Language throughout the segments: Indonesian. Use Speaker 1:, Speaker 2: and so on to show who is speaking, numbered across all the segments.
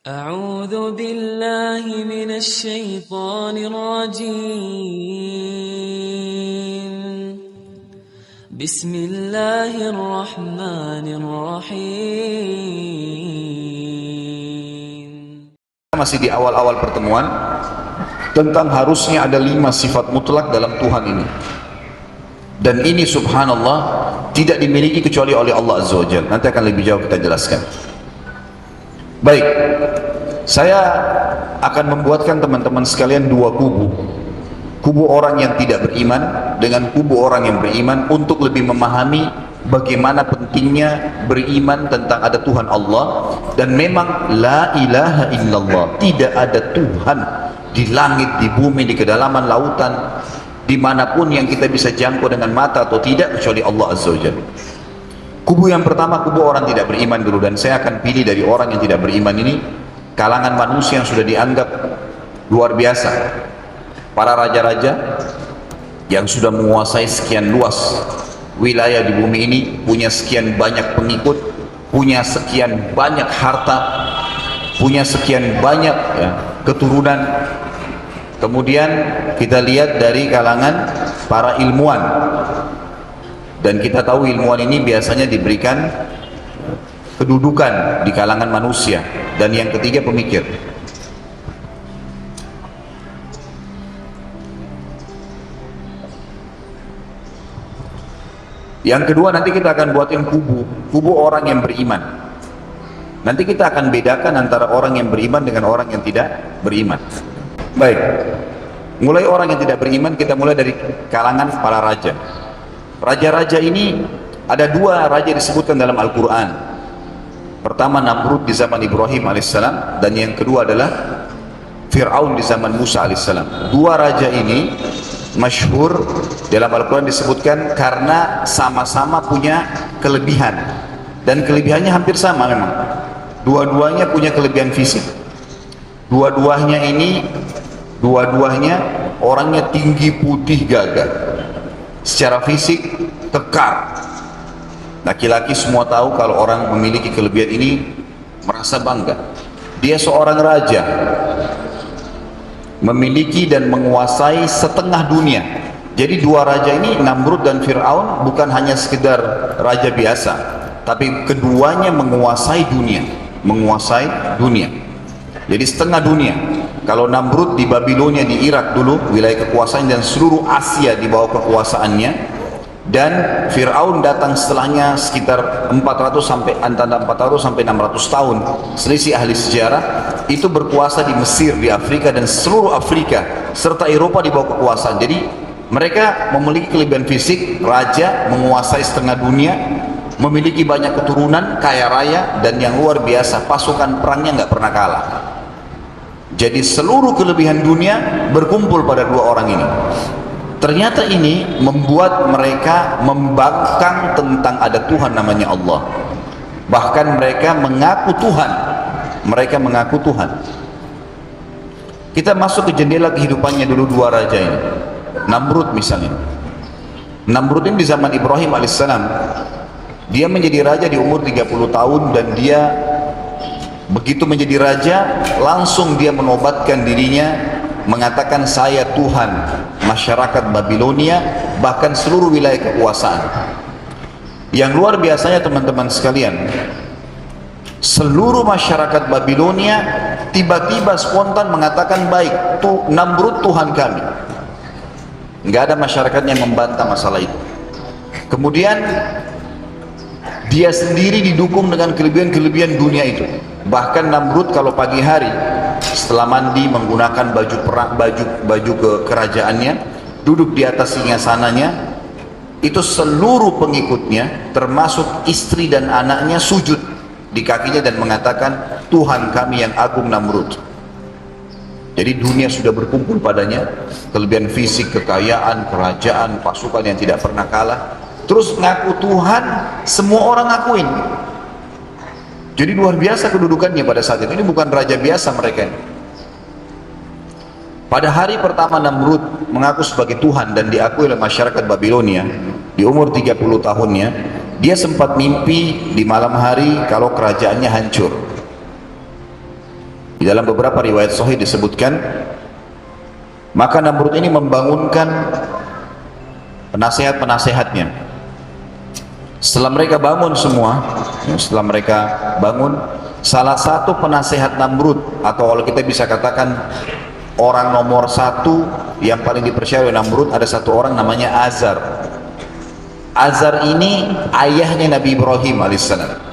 Speaker 1: أعوذ بالله من الشيطان الرجيم بسم الله الرحمن الرحيم.
Speaker 2: Masih di awal-awal pertemuan tentang harusnya ada 5 sifat mutlak dalam Tuhan ini, dan ini subhanallah tidak dimiliki kecuali oleh Allah Azza wa Jalla. Nanti akan lebih jauh kita jelaskan. Baik, saya akan membuatkan teman-teman sekalian dua kubu orang yang tidak beriman dengan kubu orang yang beriman, untuk lebih memahami bagaimana pentingnya beriman tentang ada Tuhan Allah. Dan memang la ilaha illallah, tidak ada Tuhan di langit, di bumi, di kedalaman lautan, dimanapun yang kita bisa jangkau dengan mata atau tidak, kecuali Allah Azza wa Jalla. Kubu yang pertama, kubu orang tidak beriman dulu, dan saya akan pilih dari orang yang tidak beriman ini kalangan manusia yang sudah dianggap luar biasa, para raja-raja yang sudah menguasai sekian luas wilayah di bumi ini, punya sekian banyak pengikut, punya sekian banyak harta, punya sekian banyak keturunan. Kemudian kita lihat dari kalangan para ilmuwan, dan kita tahu ilmuwan ini biasanya diberikan kedudukan di kalangan manusia. Dan yang ketiga, pemikir. Yang kedua, nanti kita akan buatin kubu orang yang beriman. Nanti kita akan bedakan antara orang yang beriman dengan orang yang tidak beriman. Baik, mulai orang yang tidak beriman, kita mulai dari kalangan para raja. Raja-raja ini ada 2 raja disebutkan dalam Al-Quran. Pertama Namrud di zaman Ibrahim alaihissalam, dan yang kedua adalah Fir'aun di zaman Musa alaihissalam. 2 raja ini masyhur dalam Al-Quran disebutkan karena sama-sama punya kelebihan, dan kelebihannya hampir sama memang. Dua-duanya punya kelebihan fisik. Dua-duanya orangnya tinggi, putih, gagah. Secara fisik kekar. Laki-laki semua tahu kalau orang memiliki kelebihan ini merasa bangga. Dia seorang raja, memiliki dan menguasai setengah dunia. Jadi 2 raja ini, Namrud dan Fir'aun, bukan hanya sekedar raja biasa, tapi keduanya menguasai dunia. Jadi setengah dunia. Kalau Namrud di Babilonia, di Irak dulu, wilayah kekuasaan, dan seluruh Asia di bawah kekuasaannya. Dan Fir'aun datang setelahnya sekitar 400 sampai 600 tahun, selisih ahli sejarah. Itu berkuasa di Mesir, di Afrika, dan seluruh Afrika serta Eropa di bawah kekuasaan. Jadi mereka memiliki kelebihan fisik, raja, menguasai setengah dunia, memiliki banyak keturunan, kaya raya, dan yang luar biasa, pasukan perangnya nggak pernah kalah. Jadi seluruh kelebihan dunia berkumpul pada 2 orang ini. Ternyata ini membuat mereka membangkang tentang ada Tuhan namanya Allah. Bahkan mereka mengaku Tuhan. Kita masuk ke jendela kehidupannya dulu 2 raja ini. Namrud misalnya. Namrud ini di zaman Ibrahim alaihissalam, dia menjadi raja di umur 30 tahun, dan dia begitu menjadi raja, langsung dia menobatkan dirinya, mengatakan saya Tuhan masyarakat Babilonia, bahkan seluruh wilayah kekuasaan. Yang luar biasanya teman-teman sekalian, seluruh masyarakat Babilonia tiba-tiba spontan mengatakan, baik, Namrud Tuhan kami. Nggak ada masyarakatnya yang membantah masalah itu. Kemudian dia sendiri didukung dengan kelebihan-kelebihan dunia itu. Bahkan Namrud kalau pagi hari setelah mandi menggunakan baju kekerajaannya, duduk di atas singgasananya, itu seluruh pengikutnya termasuk istri dan anaknya sujud di kakinya dan mengatakan, Tuhan kami yang agung Namrud. Jadi dunia sudah berkumpul padanya, kelebihan fisik, kekayaan, kerajaan, pasukan yang tidak pernah kalah. Terus ngaku Tuhan, semua orang ngakuin. Jadi luar biasa kedudukannya pada saat itu. Ini bukan raja biasa mereka ini. Pada hari pertama Namrud mengaku sebagai Tuhan dan diakui oleh masyarakat Babilonia, di umur 30 tahunnya, dia sempat mimpi di malam hari kalau kerajaannya hancur. Di dalam beberapa riwayat sahih disebutkan, maka Namrud ini membangunkan penasehat-penasehatnya. Setelah mereka bangun semua, salah satu penasehat Namrud, atau kalau kita bisa katakan orang nomor satu yang paling dipercaya oleh Namrud, ada satu orang namanya Azar. Azar ini ayahnya Nabi Ibrahim alaihissalam.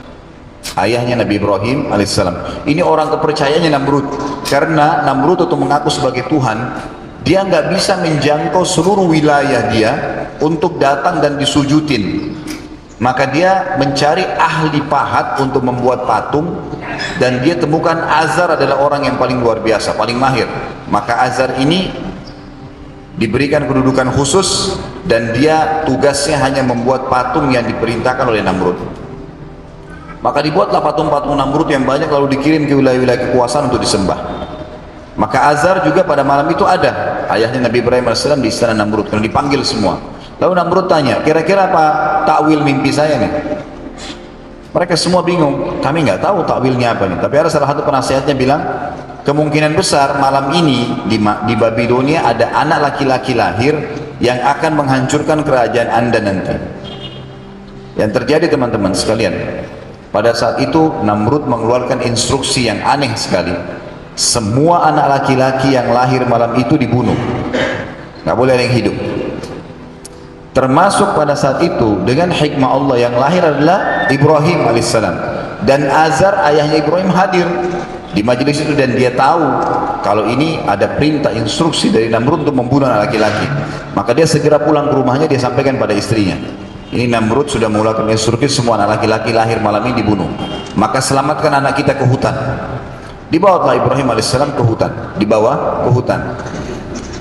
Speaker 2: Ayahnya Nabi Ibrahim alaihissalam. Ini orang kepercayaannya Namrud, karena Namrud itu mengaku sebagai Tuhan. Dia nggak bisa menjangkau seluruh wilayah dia untuk datang dan disujudin. Maka dia mencari ahli pahat untuk membuat patung, dan dia temukan Azar adalah orang yang paling luar biasa, paling mahir. Maka Azar ini diberikan kedudukan khusus, dan dia tugasnya hanya membuat patung yang diperintahkan oleh Namrud. Maka dibuatlah patung-patung Namrud yang banyak, lalu dikirim ke wilayah-wilayah kekuasaan untuk disembah. Maka Azar juga pada malam itu ada, ayahnya Nabi Ibrahim AS di istana Namrud, kalau dipanggil semua. Lalu Namrud tanya, kira-kira apa takwil mimpi saya nih? Mereka semua bingung, kami nggak tahu takwilnya apa nih. Tapi ada salah satu penasehatnya bilang, kemungkinan besar malam ini di Babilonia ada anak laki-laki lahir yang akan menghancurkan kerajaan Anda nanti. Yang terjadi teman-teman sekalian, pada saat itu Namrud mengeluarkan instruksi yang aneh sekali. Semua anak laki-laki yang lahir malam itu dibunuh, nggak boleh ada yang hidup. Termasuk pada saat itu dengan hikmah Allah yang lahir adalah Ibrahim alaihissalam, dan Azar ayahnya Ibrahim hadir di majelis itu, dan dia tahu kalau ini ada perintah instruksi dari Namrud untuk membunuh anak laki-laki. Maka dia segera pulang ke rumahnya, dia sampaikan pada istrinya, ini Namrud sudah mengeluarkan instruksi semua anak laki-laki lahir malam ini dibunuh, maka selamatkan anak kita ke hutan. Dibawalah Ibrahim alaihissalam ke hutan, dibawa ke hutan.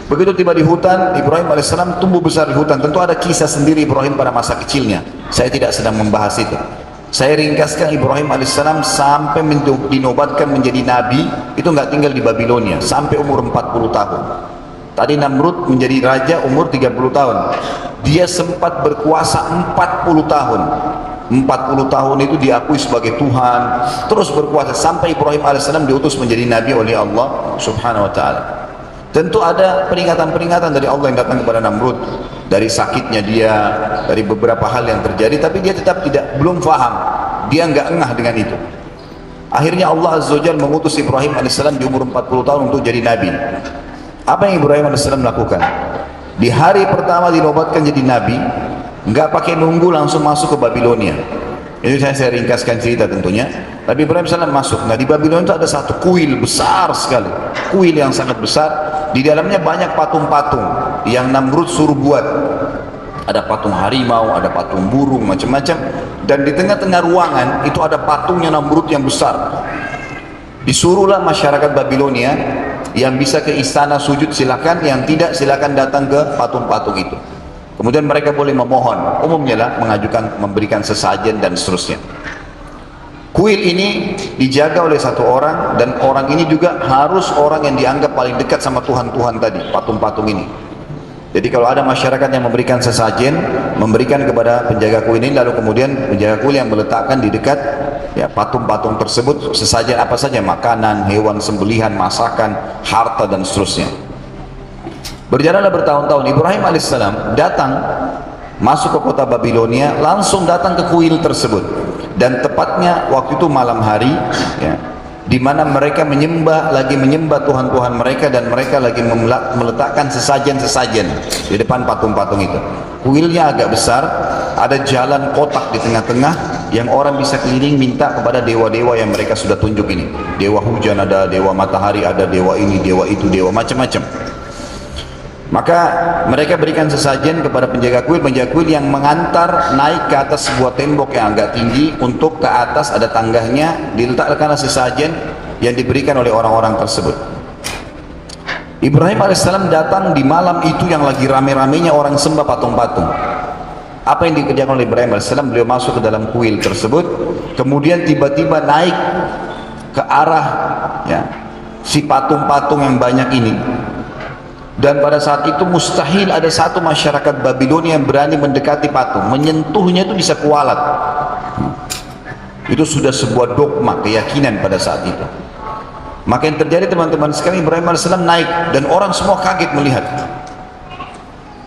Speaker 2: Begitu tiba di hutan, Ibrahim alaihissalam tumbuh besar di hutan. Tentu ada kisah sendiri Ibrahim pada masa kecilnya, saya tidak sedang membahas itu. Saya ringkaskan, Ibrahim alaihissalam sampai dinobatkan menjadi nabi itu nggak tinggal di Babilonia sampai umur 40 tahun. Tadi Namrud menjadi raja umur 30 tahun. Dia sempat berkuasa 40 tahun. 40 tahun itu diakui sebagai Tuhan, terus berkuasa sampai Ibrahim alaihissalam diutus menjadi nabi oleh Allah subhanahu wa ta'ala. Tentu ada peringatan-peringatan dari Allah yang datang kepada Namrud, dari sakitnya dia, dari beberapa hal yang terjadi, tapi dia tetap belum faham, dia nggak engah dengan itu. Akhirnya Allah Azza wa Jalla mengutus Ibrahim alaihissalam di umur 40 tahun untuk jadi nabi. Apa yang Ibrahim alaihissalam lakukan? Di hari pertama dinobatkan jadi nabi, nggak pakai nunggu, langsung masuk ke Babilonia. Itu saya ringkaskan cerita tentunya. Tapi Ibrahim alaihissalam masuk. Nah, di Babilonia itu ada satu kuil besar sekali, kuil yang sangat besar. Di dalamnya banyak patung-patung yang Namrud suruh buat. Ada patung harimau, ada patung burung, macam-macam. Dan di tengah-tengah ruangan itu ada patungnya Namrud yang besar. Disuruhlah masyarakat Babilonia yang bisa ke istana sujud silakan, yang tidak silakan datang ke patung-patung itu. Kemudian mereka boleh memohon, umumnya lah memberikan sesajen dan seterusnya. Kuil ini dijaga oleh satu orang, dan orang ini juga harus orang yang dianggap paling dekat sama Tuhan-Tuhan tadi, patung-patung ini. Jadi kalau ada masyarakat yang memberikan sesajen, memberikan kepada penjaga kuil ini, lalu kemudian penjaga kuil yang meletakkan di dekat ya patung-patung tersebut sesajen apa saja, makanan, hewan sembelihan, masakan, harta dan seterusnya. Berjalanlah bertahun-tahun, Ibrahim alaihissalam datang masuk ke kota Babilonia, langsung datang ke kuil tersebut, dan tepatnya waktu itu malam hari ya, di mana mereka menyembah Tuhan-Tuhan mereka, dan mereka lagi meletakkan sesajen-sesajen di depan patung-patung itu. Kuilnya agak besar, ada jalan kotak di tengah-tengah yang orang bisa keliling minta kepada dewa-dewa yang mereka sudah tunjuk ini. Dewa hujan ada, dewa matahari ada, dewa ini, dewa itu, dewa macam-macam. Maka mereka berikan sesajen kepada penjaga kuil yang mengantar naik ke atas sebuah tembok yang agak tinggi. Untuk ke atas ada tangganya, diletakkan sesajen yang diberikan oleh orang-orang tersebut. Ibrahim alaihissalam datang di malam itu yang lagi rame-ramenya orang sembah patung-patung. Apa yang dikerjakan oleh Ibrahim alaihissalam? Beliau masuk ke dalam kuil tersebut, kemudian tiba-tiba naik ke arah ya, si patung-patung yang banyak ini. Dan pada saat itu mustahil ada satu masyarakat Babilonia yang berani mendekati patung, menyentuhnya itu bisa kualat. Itu sudah sebuah dogma, keyakinan pada saat itu. Maka yang terjadi teman-teman sekalian, Ibrahim AS naik dan orang semua kaget melihat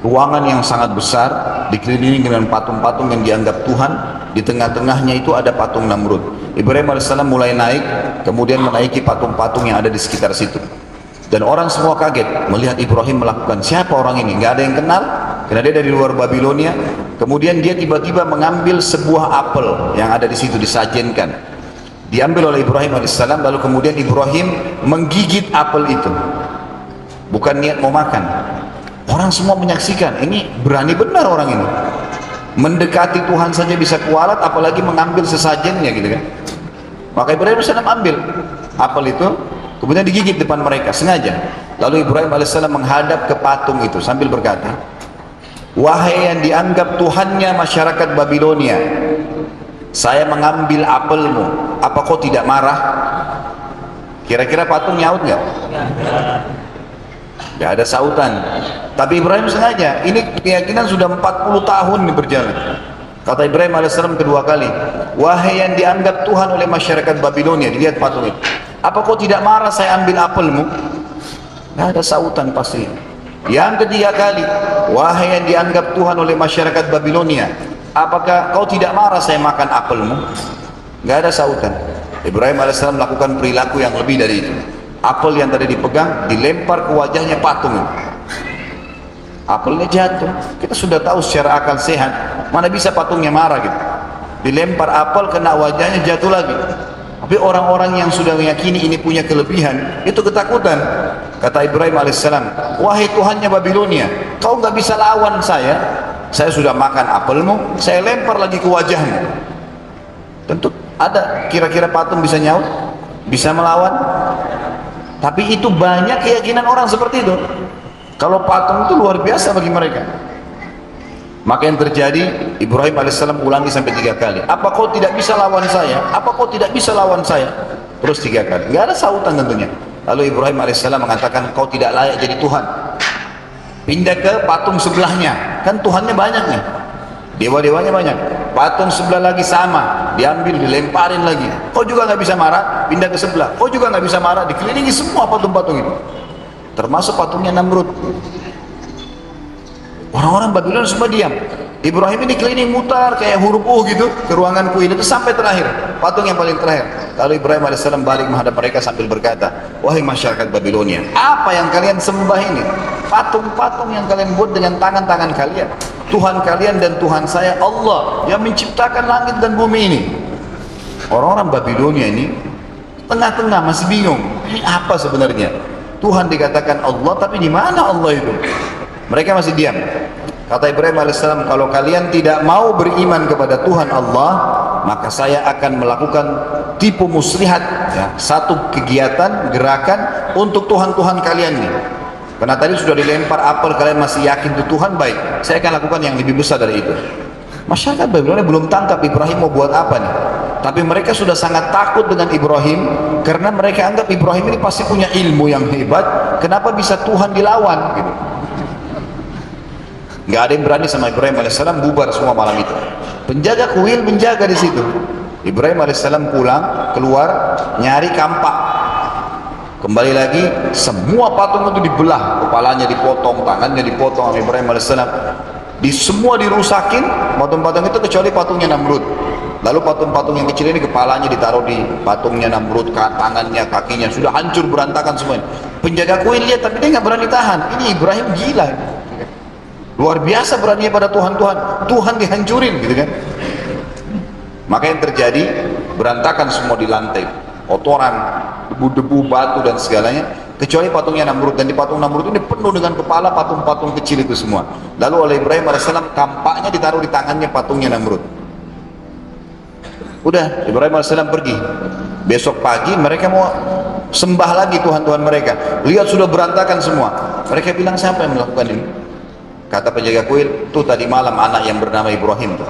Speaker 2: ruangan yang sangat besar dikelilingi dengan patung-patung yang dianggap Tuhan. Di tengah-tengahnya itu ada patung Namrud. Ibrahim AS mulai naik, kemudian menaiki patung-patung yang ada di sekitar situ. Dan orang semua kaget melihat Ibrahim melakukan. Siapa orang ini? Nggak ada yang kenal, karena dia dari luar Babilonia. Kemudian dia tiba-tiba mengambil sebuah apel yang ada di situ, disajenkan. Diambil oleh Ibrahim AS, lalu kemudian Ibrahim menggigit apel itu. Bukan niat mau makan. Orang semua menyaksikan, ini berani benar orang ini. Mendekati Tuhan saja bisa kualat, apalagi mengambil sesajennya gitu kan. Maka Ibrahim AS ambil apel itu, kemudian digigit depan mereka, sengaja. Lalu Ibrahim AS menghadap ke patung itu sambil berkata, wahai yang dianggap Tuhannya masyarakat Babilonia, saya mengambil apelmu, apa kau tidak marah? Kira-kira patung nyaut nggak? Nggak ada sautan. Tapi Ibrahim sengaja, ini keyakinan sudah 40 tahun ini berjalan. Kata Ibrahim AS kedua kali, wahai yang dianggap Tuhan oleh masyarakat Babilonia, dilihat patung itu, apa kau tidak marah saya ambil apelmu? Nggak ada sautan pasti. Yang ketiga kali, wahai yang dianggap Tuhan oleh masyarakat Babilonia, apakah kau tidak marah saya makan apelmu? Nggak ada sautan. Ibrahim AS melakukan perilaku yang lebih dari itu. Apel yang tadi dipegang dilempar ke wajahnya patung itu. Apelnya jatuh. Kita sudah tahu secara akal sehat, mana bisa patungnya marah gitu. Dilempar apel kena wajahnya, jatuh lagi. Tapi orang-orang yang sudah meyakini ini punya kelebihan, itu ketakutan. Kata Ibrahim AS, wahai Tuhannya Babilonia, kau nggak bisa lawan saya. Saya sudah makan apelmu, saya lempar lagi ke wajahmu. Tentu ada, kira-kira patung bisa nyaut? Bisa melawan? Tapi itu banyak keyakinan orang seperti itu. Kalau patung itu luar biasa bagi mereka. Maka yang terjadi, Ibrahim AS ulangi sampai 3 kali. Apa kau tidak bisa lawan saya? Apa kau tidak bisa lawan saya? Terus 3 kali. Nggak ada sautan tentunya. Lalu Ibrahim AS mengatakan, kau tidak layak jadi Tuhan. Pindah ke patung sebelahnya. Kan Tuhannya banyak nih. Dewa-dewanya banyak. Patung sebelah lagi sama. Diambil, dilemparin lagi. Kau juga nggak bisa marah? Pindah ke sebelah. Kau juga nggak bisa marah? Dikelilingi semua patung-patung itu. Termasuk patungnya Namrud. Orang-orang Babylon semua diam. Ibrahim ini keliling mutar kayak huruf U gitu ke ruangan kuil itu sampai terakhir, patung yang paling terakhir. Lalu Ibrahim AS balik menghadap mereka sambil berkata, wahai masyarakat Babilonia, apa yang kalian sembah ini? Patung-patung yang kalian buat dengan tangan-tangan kalian. Tuhan kalian dan Tuhan saya Allah yang menciptakan langit dan bumi ini. Orang-orang Babilonia ini tengah-tengah masih bingung, ini apa sebenarnya? Tuhan dikatakan Allah, tapi di mana Allah itu? Mereka masih diam. Kata Ibrahim AS, kalau kalian tidak mau beriman kepada Tuhan Allah, maka saya akan melakukan tipu muslihat, ya, satu kegiatan, gerakan untuk Tuhan-Tuhan kalian nih. Karena tadi sudah dilempar apel, kalian masih yakin itu Tuhan, baik, saya akan lakukan yang lebih besar dari itu. Masyarakat Babilonia belum tangkap Ibrahim mau buat apa nih. Tapi mereka sudah sangat takut dengan Ibrahim, karena mereka anggap Ibrahim ini pasti punya ilmu yang hebat. Kenapa bisa Tuhan dilawan gitu. Nggak ada yang berani sama Ibrahim AS, bubar semua malam itu. Penjaga kuil menjaga di situ. Ibrahim AS pulang, keluar, nyari kampak. Kembali lagi, semua patung itu dibelah, kepalanya dipotong, tangannya dipotong oleh Ibrahim AS. Semua dirusakin, patung-patung itu kecuali patungnya Namrud. Lalu patung-patung yang kecil ini kepalanya ditaruh di patungnya Namrud, tangannya, kakinya, sudah hancur berantakan semuanya. Penjaga kuil lihat, tapi dia nggak berani tahan. Ini Ibrahim gila. Luar biasa berani pada Tuhan-Tuhan. Tuhan dihancurin gitu kan. Maka yang terjadi, berantakan semua di lantai. Kotoran, debu-debu, batu dan segalanya. Kecuali patungnya Namrud. Dan di patung Namrud ini penuh dengan kepala patung-patung kecil itu semua. Lalu oleh Ibrahim AS kampaknya ditaruh di tangannya patungnya Namrud. Udah, Ibrahim AS pergi. Besok pagi mereka mau sembah lagi Tuhan-Tuhan mereka. Lihat sudah berantakan semua. Mereka bilang, siapa yang melakukan ini? Kata penjaga kuil, tuh tadi malam anak yang bernama Ibrahim tuh.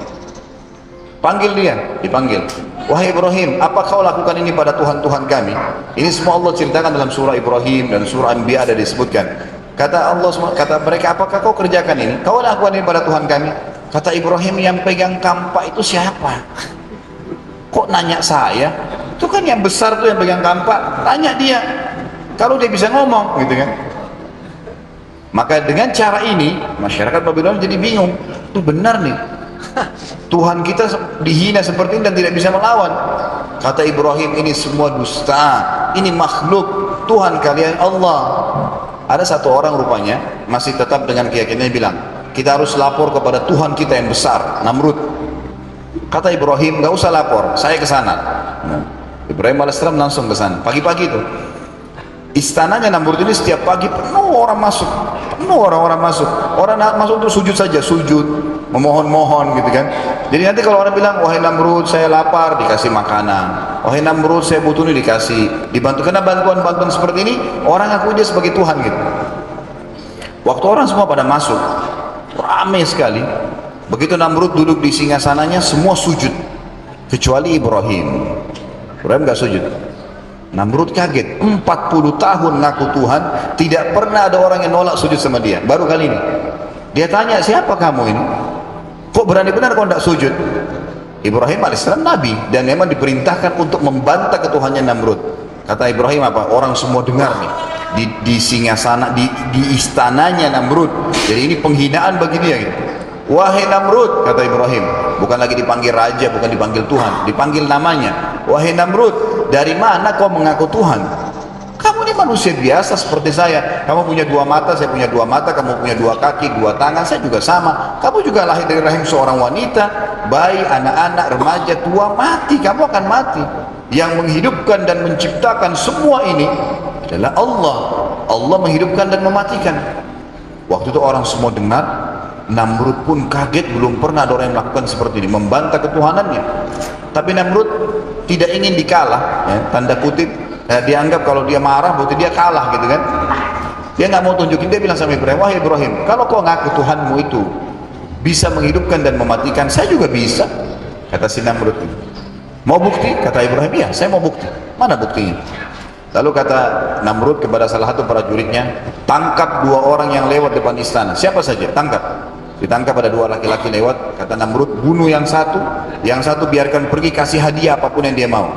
Speaker 2: Panggil dia, dipanggil. Wahai Ibrahim, apa kau lakukan ini pada Tuhan-Tuhan kami? Ini semua Allah ceritakan dalam surah Ibrahim dan surah Anbiya ada disebutkan. Kata Allah, kata mereka, apakah kau kerjakan ini? Kau lakukan ini pada Tuhan kami? Kata Ibrahim, yang pegang kampak itu siapa? Kok nanya saya? Itu kan yang besar tuh yang pegang kampak. Tanya dia. kalau dia bisa ngomong gitu kan. Maka dengan cara ini masyarakat Babylon jadi bingung, itu benar nih, Tuhan kita dihina seperti ini dan tidak bisa melawan. Kata Ibrahim, ini semua dusta, ini makhluk, Tuhan kalian Allah. Ada satu orang rupanya masih tetap dengan keyakinannya bilang, kita harus lapor kepada Tuhan kita yang besar, Namrud. Kata Ibrahim, nggak usah lapor, saya ke sana. Ibrahim alaihissalam langsung ke sana. Pagi-pagi itu istananya Namrud ini setiap pagi penuh orang masuk, penuh orang-orang masuk. Orang masuk untuk sujud saja, sujud, memohon-mohon gitu kan. Jadi nanti kalau orang bilang, wahai Namrud saya lapar, dikasih makanan. Wahai Namrud saya butuh ini, dikasih, dibantu. Karena bantuan-bantuan seperti ini orang akui dia sebagai Tuhan gitu. Waktu orang semua pada masuk, ramai sekali. Begitu Namrud duduk di singgasananya, semua sujud kecuali Ibrahim. Ibrahim gak sujud. Namrud kaget, 40 tahun ngaku Tuhan, tidak pernah ada orang yang nolak sujud sama dia. Baru kali ini dia tanya, siapa kamu ini? Kok berani benar kau tidak sujud? Ibrahim alaihissalam nabi dan memang diperintahkan untuk membantah ketuhannya Namrud. Kata Ibrahim apa? Orang semua dengar nih di singgasana, di istananya Namrud. Jadi ini penghinaan bagi dia gitu. Wahai Namrud, kata Ibrahim, bukan lagi dipanggil raja, bukan dipanggil Tuhan, dipanggil namanya. Wahai Namrud, dari mana kau mengaku Tuhan? Kamu ini manusia biasa seperti saya. Kamu punya dua mata, saya punya dua mata. Kamu punya dua kaki, dua tangan, saya juga sama. Kamu juga lahir dari rahim seorang wanita. Bayi, anak-anak, remaja, tua, mati. Kamu akan mati. Yang menghidupkan dan menciptakan semua ini adalah Allah. Allah menghidupkan dan mematikan. Waktu itu orang semua dengar. Namrud pun kaget, belum pernah ada orang yang melakukan seperti ini, membantah ketuhanannya. Tapi Namrud tidak ingin dikalah, ya, tanda kutip, dianggap kalau dia marah berarti dia kalah gitu kan. Dia nggak mau tunjukin, dia bilang sama Ibrahim, wahai Ibrahim, kalau kau ngaku Tuhanmu itu bisa menghidupkan dan mematikan, saya juga bisa. Kata si Namrud, mau bukti? Kata Ibrahim, ya saya mau bukti. Mana buktinya? Lalu kata Namrud kepada salah satu prajuritnya, tangkap dua orang yang lewat depan istana, siapa saja, tangkap. Ditangkap ada dua laki-laki lewat. Kata Namrud, bunuh yang satu biarkan pergi, kasih hadiah apapun yang dia mau.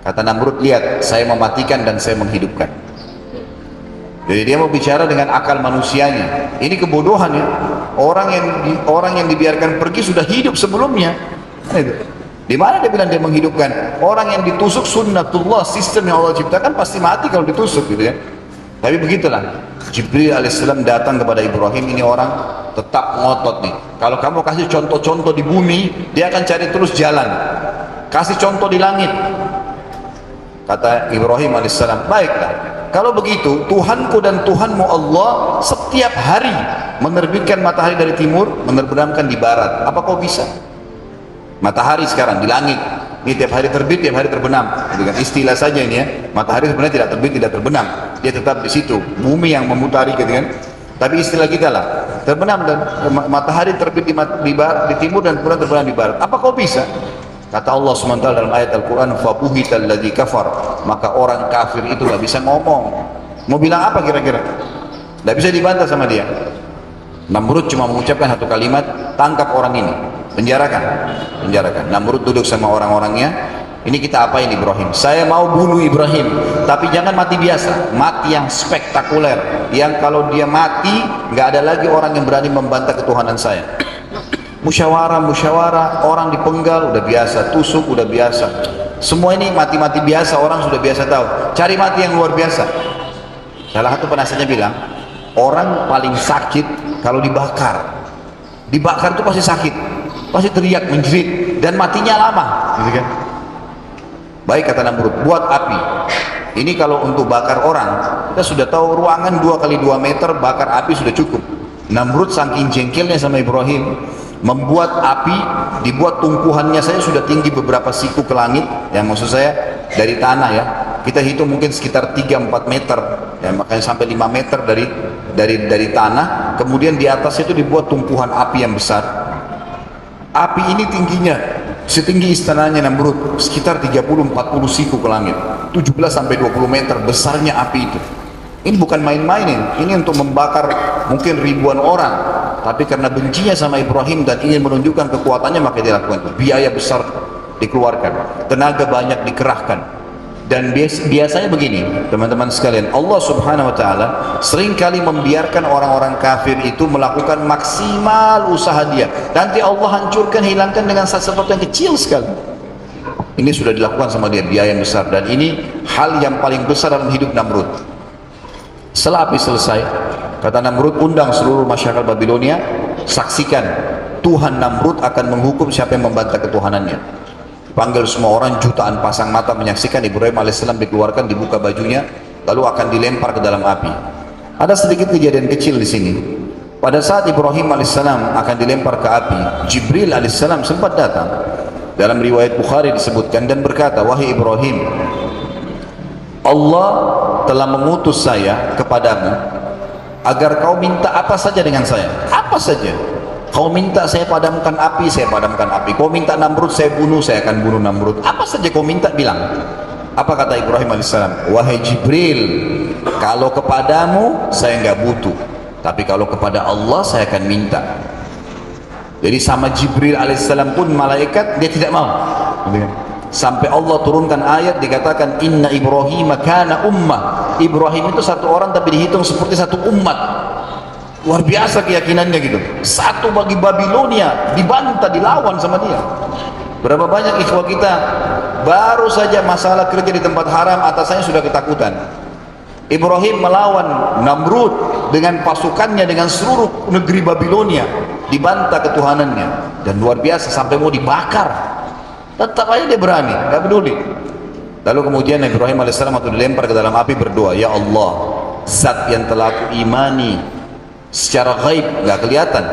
Speaker 2: Kata Namrud, lihat, saya mematikan dan saya menghidupkan. Jadi dia mau bicara dengan akal manusianya. Ini kebodohan ya. Orang yang dibiarkan pergi sudah hidup sebelumnya. Di mana dia bilang dia menghidupkan? Orang yang ditusuk sunnatullah, sistem yang Allah ciptakan pasti mati kalau ditusuk gitu ya. Tapi begitulah. Jibril alaihissalam datang kepada Ibrahim, ini orang tetap ngotot nih. Kalau kamu kasih contoh-contoh di bumi, dia akan cari terus jalan. Kasih contoh di langit. Kata Ibrahim alaihissalam, baiklah. Kalau begitu, Tuhanku dan Tuhanmu Allah setiap hari menerbitkan matahari dari timur, menerbenamkan di barat. Apa kau bisa? Matahari sekarang di langit, ini tiap hari terbit, tiap hari terbenam. Dengan istilah saja ini ya, matahari sebenarnya tidak terbit, tidak terbenam. Dia tetap di situ, bumi yang memutari gitu kan. Tapi istilah kita lah, terbenam dan matahari terbit di timur dan kemudian terbenam di barat. Apa kau bisa? Kata Allah SWT dalam ayat Al-Quran, fabuhital ladzi kafar, maka orang kafir itu gak bisa ngomong. Mau bilang apa kira-kira? Gak bisa dibantah sama dia. Namrud cuma mengucapkan satu kalimat, tangkap orang ini, penjarakan. Namrud duduk sama orang-orangnya. Ini kita apain Ibrahim? Saya mau bunuh Ibrahim, tapi jangan mati biasa, mati yang spektakuler, yang kalau dia mati nggak ada lagi orang yang berani membantah ketuhanan saya. Musyawarah, orang dipenggal udah biasa, tusuk udah biasa, semua ini mati-mati biasa, orang sudah biasa tahu. Cari mati yang luar biasa. Salah satu penasihatnya bilang, orang paling sakit kalau dibakar itu pasti sakit, pasti teriak menjerit dan matinya lama gitu kan. Baik kata Namrud, buat api. Ini kalau untuk bakar orang, kita sudah tahu ruangan 2 x 2 meter, bakar api sudah cukup. Namrud saking jengkelnya sama Ibrahim, membuat api, dibuat tumpuhannya saya sudah tinggi beberapa siku ke langit, yang maksud saya dari tanah ya, kita hitung mungkin sekitar 3-4 meter, ya, makanya sampai 5 meter dari tanah. Kemudian di atas itu dibuat tumpuhan api yang besar. Api ini tingginya setinggi istananya Namrud, sekitar 30-40 siku ke langit, 17-20 meter besarnya api itu. Ini bukan main-mainin, ini untuk membakar mungkin ribuan orang. Tapi karena bencinya sama Ibrahim dan ingin menunjukkan kekuatannya, maka dia lakukan itu. Biaya besar dikeluarkan, tenaga banyak dikerahkan. Dan biasanya begini, teman-teman sekalian, Allah Subhanahu wa taala seringkali membiarkan orang-orang kafir itu melakukan maksimal usaha dia. Nanti Allah hancurkan, hilangkan dengan sesuatu yang kecil sekali. Ini sudah dilakukan sama dia, biaya yang besar, dan ini hal yang paling besar dalam hidup Namrud. Setelah api selesai, kata Namrud, undang seluruh masyarakat Babilonia, saksikan Tuhan Namrud akan menghukum siapa yang membantah ketuhanannya. Panggil semua orang, jutaan pasang mata menyaksikan. Ibrahim alaihissalam dikeluarkan, dibuka bajunya, lalu akan dilempar ke dalam api. Ada sedikit kejadian kecil di sini. Pada saat Ibrahim alaihissalam akan dilempar ke api, Jibril alaihissalam sempat datang. Dalam riwayat Bukhari disebutkan dan berkata, wahai Ibrahim, Allah telah mengutus saya kepadamu agar kau minta apa saja dengan saya, apa saja. Kau minta saya padamkan api, saya padamkan api. Kau minta Namrud saya bunuh, saya akan bunuh Namrud. Apa saja kau minta, bilang. Apa kata Ibrahim alaihissalam? Wahai Jibril, kalau kepadamu saya enggak butuh, tapi kalau kepada Allah saya akan minta. Jadi sama Jibril alaihissalam pun malaikat dia tidak mau. Sampai Allah turunkan ayat, dikatakan inna Ibrahim kana ummah. Ibrahim itu satu orang tapi dihitung seperti satu umat. Luar biasa keyakinannya gitu. Satu bagi Babilonia, dibantah, dilawan sama dia. Berapa banyak ikhwah kita baru saja masalah kerja di tempat haram, atasannya sudah ketakutan. Ibrahim melawan Namrud dengan pasukannya, dengan seluruh negeri Babilonia, dibantah ketuhanannya, dan luar biasa sampai mau dibakar. Tetap aja dia berani, nggak peduli. Lalu kemudian Ibrahim alaihissalam waktu dilempar ke dalam api berdoa, ya Allah, zat yang telah aku imani secara gaib, nggak kelihatan,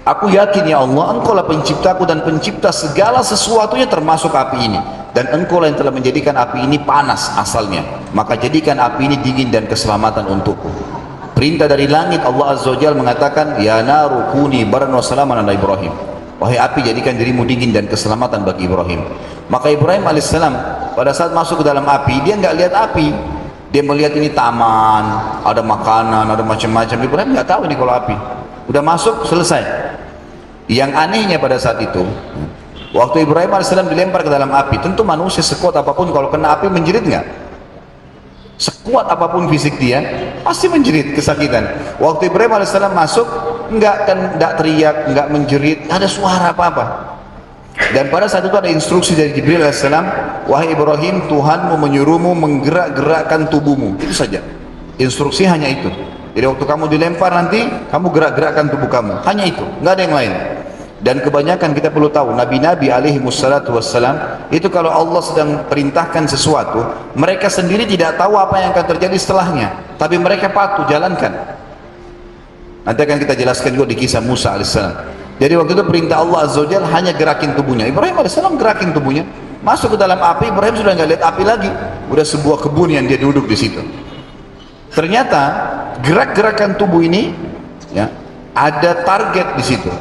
Speaker 2: aku yakin ya Allah, engkau lah penciptaku dan pencipta segala sesuatunya termasuk api ini, dan engkau lah yang telah menjadikan api ini panas asalnya, maka jadikan api ini dingin dan keselamatan untukku. Perintah dari langit, Allah Azza wa Jalla mengatakan, ya naru kuni bardan wa salaman ala Ibrahim, wahai api jadikan dirimu dingin dan keselamatan bagi Ibrahim. Maka Ibrahim alaihissalam pada saat masuk ke dalam api, dia nggak lihat api. Dia melihat ini taman, ada makanan, ada macam-macam. Ibrahim nggak tahu ini kalau api. Udah masuk, selesai. Yang anehnya pada saat itu, waktu Ibrahim alaihissalam dilempar ke dalam api, tentu manusia sekuat apapun kalau kena api menjerit nggak? Sekuat apapun fisik dia, pasti menjerit, kesakitan. Waktu Ibrahim alaihissalam masuk, nggak teriak, nggak menjerit, nggak ada suara apa-apa. Dan pada saat itu ada instruksi dari Jibril alaihissalam, wahai Ibrahim, Tuhanmu menyuruhmu menggerak-gerakkan tubuhmu. Itu saja, instruksi hanya itu. Jadi waktu kamu dilempar nanti, kamu gerak-gerakkan tubuh kamu, hanya itu, nggak ada yang lain. Dan kebanyakan kita perlu tahu, Nabi-Nabi alaihi wassalatu wassalam itu kalau Allah sedang perintahkan sesuatu, mereka sendiri tidak tahu apa yang akan terjadi setelahnya, tapi mereka patuh jalankan. Nanti akan kita jelaskan juga di kisah Musa alaihissalam. Jadi waktu itu perintah Allah Azza wa Jalla hanya gerakin tubuhnya. Ibrahim alaihissalam gerakin tubuhnya, masuk ke dalam api. Ibrahim sudah nggak lihat api lagi, udah sebuah kebun yang dia duduk di situ. Ternyata gerak-gerakan tubuh ini, ya, ada target di situ.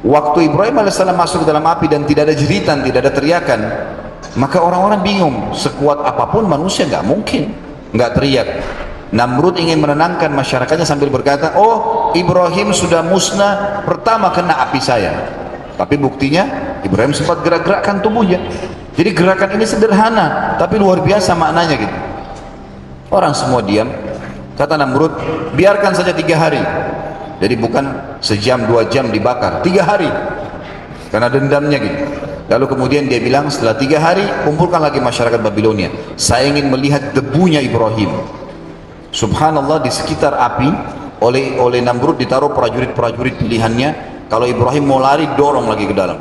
Speaker 2: Waktu Ibrahim alaihissalam masuk ke dalam api dan tidak ada jeritan, tidak ada teriakan, maka orang-orang bingung. Sekuat apapun manusia nggak mungkin nggak teriak. Namrud ingin menenangkan masyarakatnya sambil berkata, oh Ibrahim sudah musnah, pertama kena api saya. Tapi buktinya Ibrahim sempat gerak-gerakkan tubuhnya. Jadi gerakan ini sederhana, tapi luar biasa maknanya gitu. Orang semua diam. Kata Namrud, biarkan saja 3 hari. Jadi bukan sejam 2 jam dibakar, 3 hari. Karena dendamnya gitu. Lalu kemudian dia bilang, setelah 3 hari kumpulkan lagi masyarakat Babilonia. Saya ingin melihat debunya Ibrahim. Subhanallah, di sekitar api oleh Namrud ditaruh prajurit-prajurit pilihannya. Kalau Ibrahim mau lari, dorong lagi ke dalam.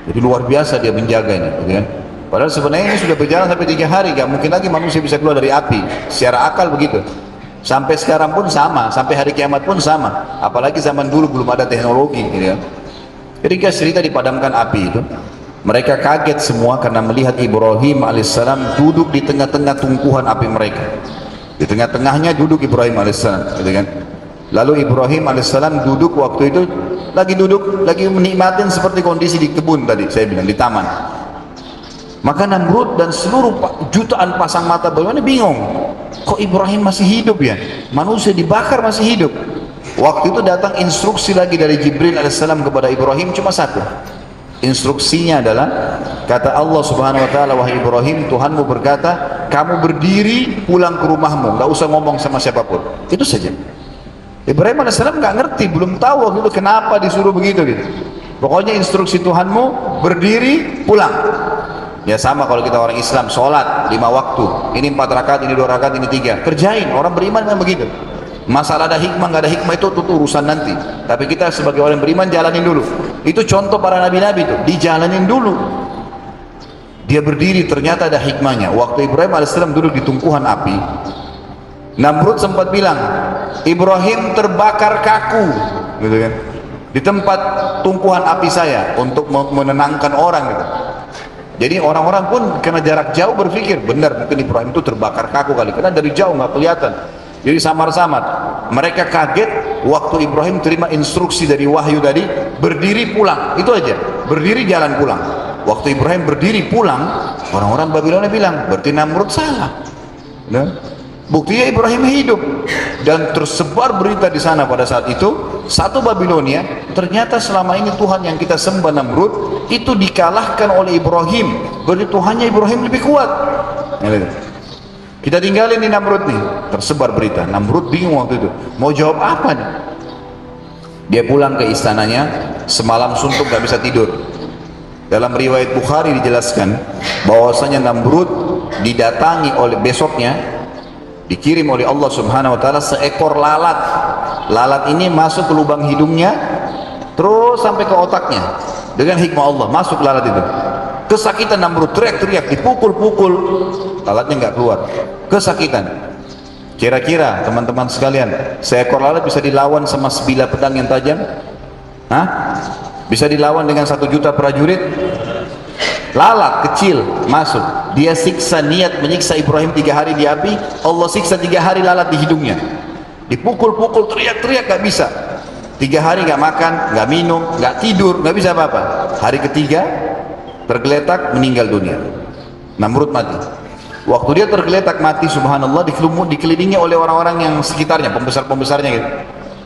Speaker 2: Jadi luar biasa dia menjaga ini, gitu kan? Padahal sebenarnya ini sudah berjalan sampai 3 hari, gak mungkin lagi manusia bisa keluar dari api. Secara akal begitu. Sampai sekarang pun sama, sampai hari kiamat pun sama. Apalagi zaman dulu belum ada teknologi, gitu kan? Jadi cerita dipadamkan api itu. Mereka kaget semua karena melihat Ibrahim alaihissalam duduk di tengah-tengah tumpuhan api mereka. Di tengah-tengahnya duduk Ibrahim alaihissalam, gitu kan? Lalu Ibrahim alaihissalam duduk waktu itu lagi menikmatin seperti kondisi di kebun tadi saya bilang, di taman. Maka Namrud dan seluruh jutaan pasang mata bagaimana bingung, kok Ibrahim masih hidup ya? Manusia dibakar masih hidup. Waktu itu datang instruksi lagi dari Jibril alaihissalam kepada Ibrahim cuma satu. Instruksinya adalah, kata Allah Subhanahu wa taala, wahai Ibrahim, Tuhanmu berkata, kamu berdiri pulang ke rumahmu, nggak usah ngomong sama siapapun. Itu saja. Ibrahim alaihissalam nggak ngerti, belum tahu waktu itu kenapa disuruh begitu gitu. Pokoknya instruksi Tuhanmu berdiri pulang. Ya sama kalau kita orang Islam, sholat 5 waktu, ini 4 rakaat, ini 2 rakaat, ini 3, kerjain. Orang beriman memang begitu. Masalah ada hikmah nggak ada hikmah itu urusan nanti, tapi kita sebagai orang beriman jalanin dulu. Itu contoh para nabi-nabi itu, dijalanin dulu. Dia berdiri, ternyata ada hikmahnya. Waktu Ibrahim alaihissalam duduk di tumpuhan api, Namrud sempat bilang, Ibrahim terbakar kaku gitu kan, di tempat tumpuhan api saya, untuk menenangkan orang gitu. Jadi orang-orang pun kena jarak jauh berpikir, benar mungkin Ibrahim itu terbakar kaku kali, karena dari jauh nggak kelihatan. Jadi samar-samar. Mereka kaget waktu Ibrahim terima instruksi dari wahyu tadi, berdiri pulang, itu aja, berdiri jalan pulang. Waktu Ibrahim berdiri pulang, orang-orang Babilonia bilang, berarti Namrud salah. Nah, buktinya Ibrahim hidup, dan tersebar berita di sana pada saat itu. Satu Babilonia, ternyata selama ini Tuhan yang kita sembah Namrud itu dikalahkan oleh Ibrahim, berarti Tuhannya Ibrahim lebih kuat. Kita tinggalin di Namrud nih, tersebar berita. Namrud bingung waktu itu, mau jawab apa nih? Dia pulang ke istananya, semalam suntuk gak bisa tidur. Dalam riwayat Bukhari dijelaskan bahwasanya Namrud didatangi oleh besoknya, dikirim oleh Allah Subhanahu wa taala seekor lalat. Lalat ini masuk ke lubang hidungnya, terus sampai ke otaknya. Dengan hikmah Allah masuk lalat itu. Kesakitan Namrud, teriak-teriak, dipukul-pukul, lalatnya nggak keluar, kesakitan. Kira-kira teman-teman sekalian, seekor lalat bisa dilawan sama sebilah pedang yang tajam? Hah? Bisa dilawan dengan 1 juta prajurit? Lalat kecil masuk, dia siksa, niat menyiksa Ibrahim 3 hari di api, Allah siksa 3 hari lalat di hidungnya. Dipukul-pukul, teriak-teriak, gak bisa. 3 hari gak makan, gak minum, gak tidur, gak bisa apa-apa. Hari ketiga tergeletak, meninggal dunia. Namrud mati. Waktu dia tergeletak mati, subhanallah, dikelilingi oleh orang-orang yang sekitarnya, pembesar-pembesarnya gitu.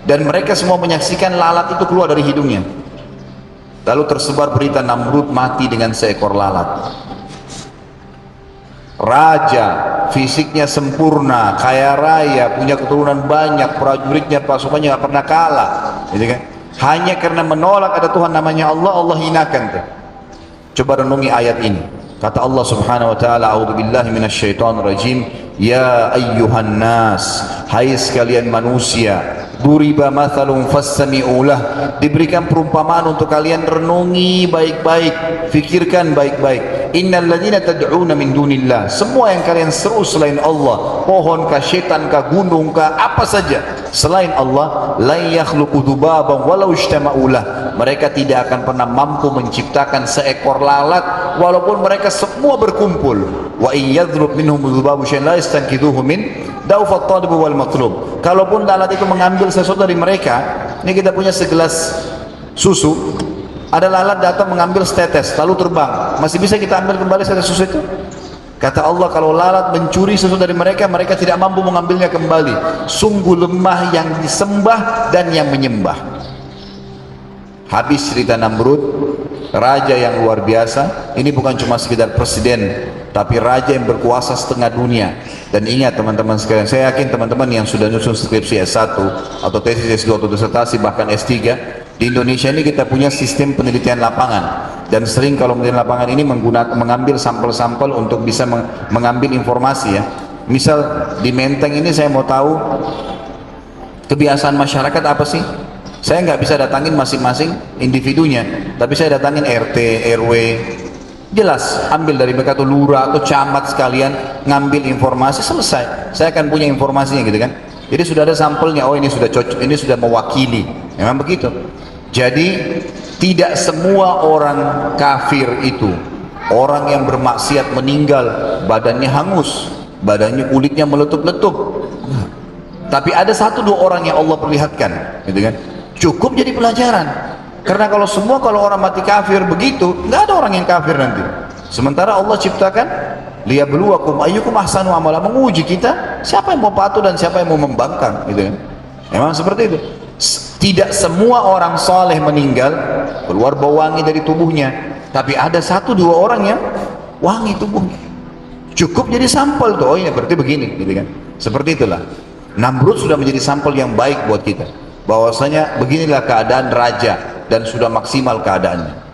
Speaker 2: Dan mereka semua menyaksikan lalat itu keluar dari hidungnya. Lalu tersebar berita Namrud mati dengan seekor lalat. Raja, fisiknya sempurna, kaya raya, punya keturunan banyak, prajuritnya, pasukannya gak pernah kalah, gitu kan? Hanya karena menolak ada Tuhan namanya Allah, Allah hinakan tuh. Coba renungi ayat ini. Kata Allah Subhanahu wa taala, a'udzubillahi minasyaitonir rajim, ya ayyuhan nas, hai sekalian manusia, duriba mathalun fastami'u lah, diberikan perumpamaan untuk kalian, renungi baik-baik, fikirkan baik-baik. Innal ladzina tad'una min dunillah, semua yang kalian seru selain Allah, pohon kah, setan kah, gunung kah, apa saja selain Allah, la yakhluqu dzubaban walau ijtama'u lah, mereka tidak akan pernah mampu menciptakan seekor lalat walaupun mereka semua berkumpul. Wa iyyadhlub minhum dzubabu syai'an la yastanqidhuhu min da'ufat talib wal matlub. Kalaupun lalat itu mengambil sesuatu dari mereka, ini kita punya segelas susu, ada lalat datang mengambil setetes lalu terbang, masih bisa kita ambil kembali setetes susu itu? Kata Allah, kalau lalat mencuri sesuatu dari mereka, mereka tidak mampu mengambilnya kembali. Sungguh lemah yang disembah dan yang menyembah. Habis cerita Namrud, raja yang luar biasa. Ini bukan cuma sekedar presiden, tapi raja yang berkuasa setengah dunia. Dan ingat teman-teman sekalian, saya yakin teman-teman yang sudah nyusun skripsi S1 atau tesis S2 atau disertasi bahkan S3, di Indonesia ini kita punya sistem penelitian lapangan, dan sering kalau penelitian lapangan ini mengambil sampel-sampel untuk bisa mengambil informasi ya. Misal di Menteng ini saya mau tahu kebiasaan masyarakat apa sih. Saya nggak bisa datangin masing-masing individunya, tapi saya datangin RT, RW, jelas ambil dari mereka tuh lurah atau camat sekalian, ngambil informasi, selesai. Saya akan punya informasinya gitu kan. Jadi sudah ada sampelnya, oh ini sudah cocok, ini sudah mewakili. Memang begitu. Jadi tidak semua orang kafir itu, orang yang bermaksiat meninggal badannya hangus, badannya kulitnya meletup-letup. Tapi ada 1-2 orang yang Allah perlihatkan, gitu kan? Cukup jadi pelajaran. Karena kalau orang mati kafir begitu, nggak ada orang yang kafir nanti. Sementara Allah ciptakan liyabluwakum ayyukum ahsanu amala, menguji kita siapa yang mau patuh dan siapa yang mau membangkang, gitu kan? Memang seperti itu. Tidak semua orang saleh meninggal keluar bau wangi dari tubuhnya. tapi ada satu dua orang yang wangi tubuhnya, cukup jadi sampel tuh. Oh ini berarti begini, gitu kan. Seperti itulah Namrud sudah menjadi sampel yang baik buat kita, bahwasanya beginilah keadaan raja dan sudah maksimal keadaannya.